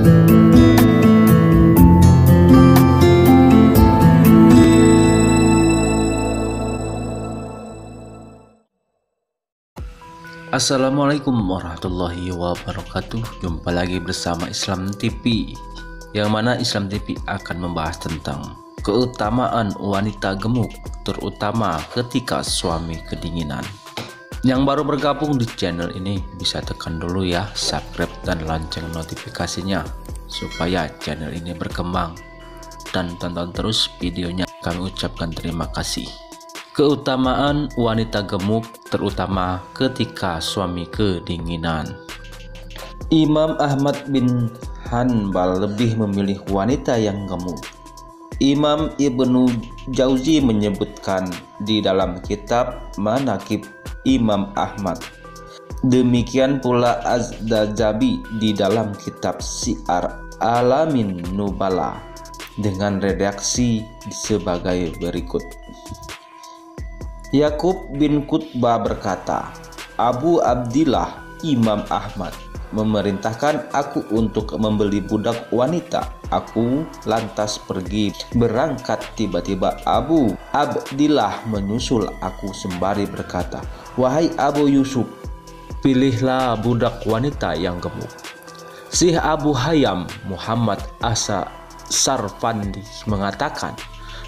Assalamualaikum warahmatullahi wabarakatuh. Jumpa lagi bersama Islam TV, yang mana Islam TV akan membahas tentang keutamaan wanita gemuk, terutama ketika suami kedinginan. Yang baru bergabung di channel ini bisa tekan dulu ya subscribe dan lonceng notifikasinya supaya channel ini berkembang, dan tonton terus videonya. Kami ucapkan terima kasih. Keutamaan wanita gemuk terutama ketika suami kedinginan. Imam Ahmad bin Hanbal lebih memilih wanita yang gemuk. Imam Ibnu Jauzi menyebutkan di dalam kitab Manaqib Imam Ahmad. Demikian pula Az-Zajabi di dalam kitab Syiar Alamin Nubala dengan redaksi sebagai berikut. Yakub bin Qutbah berkata, Abu Abdillah Imam Ahmad memerintahkan aku untuk membeli budak wanita. Aku lantas pergi berangkat. Tiba-tiba Abu Abdillah menyusul aku sembari berkata, wahai Abu Yusuf, pilihlah budak wanita yang gemuk. Syekh Abu Hayam Muhammad Asa Sarfandi mengatakan,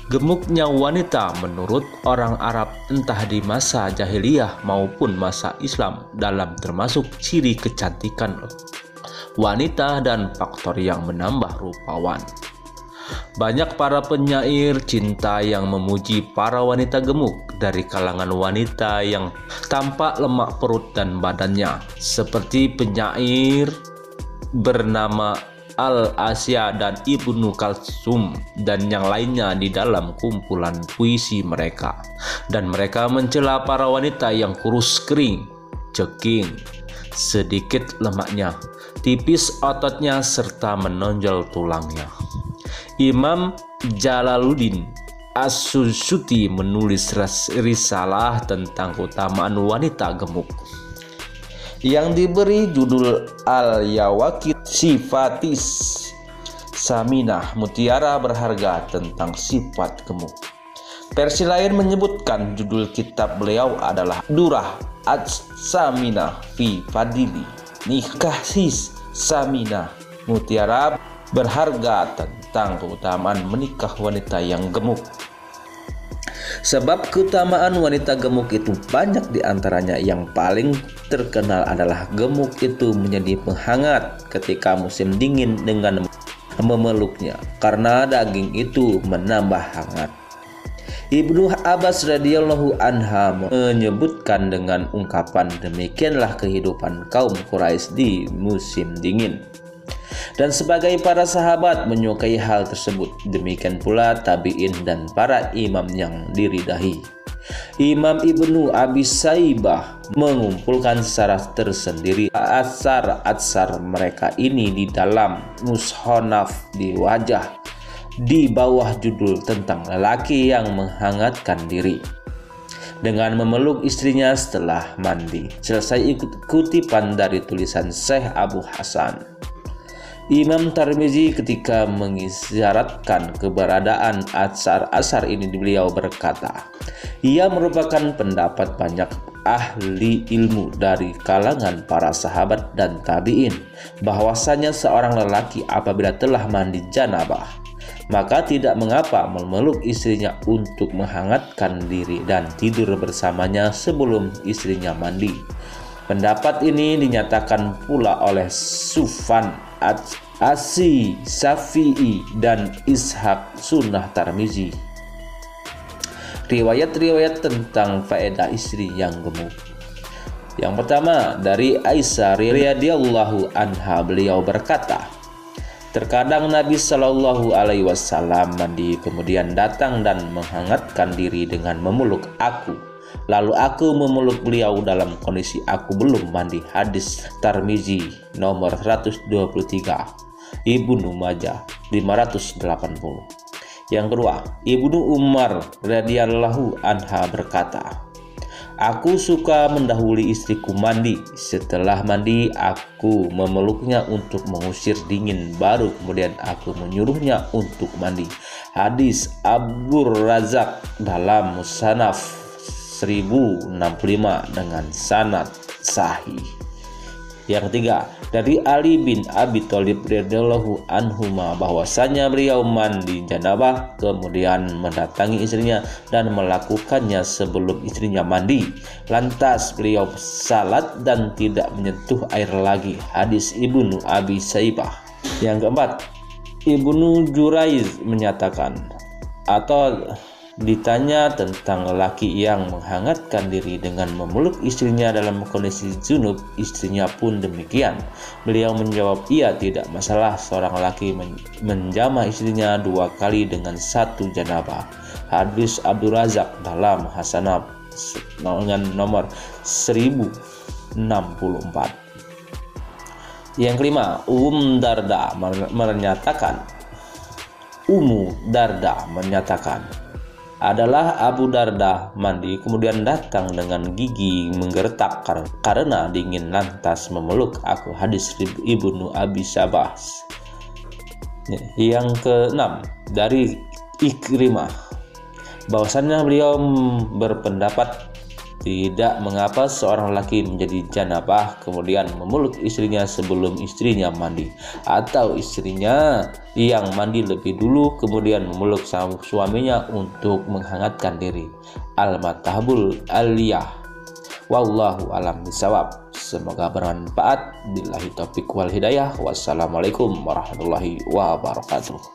gemuknya wanita menurut orang Arab entah di masa jahiliyah maupun masa Islam dalam termasuk ciri kecantikan wanita dan faktor yang menambah rupawan. Banyak para penyair cinta yang memuji para wanita gemuk dari kalangan wanita yang tampak lemak perut dan badannya, seperti penyair bernama Al-Asya dan Ibnu Kalsum dan yang lainnya di dalam kumpulan puisi mereka. Dan mereka mencela para wanita yang kurus kering, ceking, sedikit lemaknya, tipis ototnya serta menonjol tulangnya. Imam Jalaluddin As-Suyuti menulis risalah tentang keutamaan wanita gemuk yang diberi judul Al-Yawaqit Sifatis Saminah, mutiara berharga tentang sifat gemuk. Versi lain menyebutkan judul kitab beliau adalah Durah As-Saminah fi Fadili Nikasis Saminah, mutiara berharga tentang keutamaan menikah wanita yang gemuk. Sebab keutamaan wanita gemuk itu banyak, diantaranya yang paling terkenal adalah gemuk itu menjadi penghangat ketika musim dingin dengan memeluknya, karena daging itu menambah hangat. Ibnu Abbas radhiyallahu anha menyebutkan dengan ungkapan, demikianlah kehidupan kaum Quraisy di musim dingin. Dan sebagai para sahabat menyukai hal tersebut, demikian pula tabi'in dan para imam yang diridai. Imam Ibnu Abi Saibah mengumpulkan secara tersendiri asar mereka ini di dalam Mushonaf di wajah di bawah judul tentang lelaki yang menghangatkan diri dengan memeluk istrinya setelah mandi. Selesai kutipan dari tulisan Syekh Abu Hasan. Imam Tirmizi ketika mengisyaratkan keberadaan asar ini, beliau berkata, ia merupakan pendapat banyak ahli ilmu dari kalangan para sahabat dan tabi'in bahwasanya seorang lelaki apabila telah mandi janabah maka tidak mengapa memeluk istrinya untuk menghangatkan diri dan tidur bersamanya sebelum istrinya mandi. Pendapat ini dinyatakan pula oleh Sufyan As-Syafi'i dan Ishaq Sunnah Tirmizi. Riwayat-riwayat tentang faedah istri yang gemuk. Yang pertama dari Aisyah radhiyallahu anha, beliau berkata, terkadang Nabi Shallallahu alaihi wasallam mandi kemudian datang dan menghangatkan diri dengan memeluk aku. Lalu aku memeluk beliau dalam kondisi aku belum mandi. Hadis Tirmizi nomor 123, Ibnu Majah 580. Yang kedua, Ibnu Umar radhiyallahu anha berkata, Aku suka mendahului istriku mandi. Setelah mandi, aku memeluknya untuk mengusir dingin. Baru kemudian aku menyuruhnya untuk mandi. Hadis Abdur Razak dalam Musannaf 1065 dengan sanad sahih. Yang ketiga, dari Ali bin Abi Thalib radhiyallahu anhuma bahwasanya beliau mandi janabah kemudian mendatangi istrinya dan melakukannya sebelum istrinya mandi. Lantas beliau salat dan tidak menyentuh air lagi. Hadis Ibnu Abi Saibah. Yang keempat, Ibnu Juraiz menyatakan atau ditanya tentang lelaki yang menghangatkan diri dengan memeluk istrinya dalam kondisi junub, istrinya pun demikian. Beliau menjawab, iya, tidak masalah seorang lelaki menjamah istrinya 2 kali dengan 1 janabah. Hadis Abdur Razak dalam Hasanah dengan nomor 1064. Yang kelima, Ummu Darda menyatakan, adalah Abu Darda mandi kemudian datang dengan gigi menggertak karena dingin lantas memeluk aku. Hadis Ibnu Abi Saibah. Yang keenam, dari Ikrimah bahwasannya beliau berpendapat tidak mengapa seorang laki menjadi janabah kemudian memeluk istrinya sebelum istrinya mandi, atau istrinya yang mandi lebih dulu kemudian memeluk suaminya untuk menghangatkan diri. Al-Mathabul Aliyah. Wallahu alam bisawab. Semoga bermanfaat. Billahi taufik wal hidayah. Wassalamualaikum warahmatullahi wabarakatuh.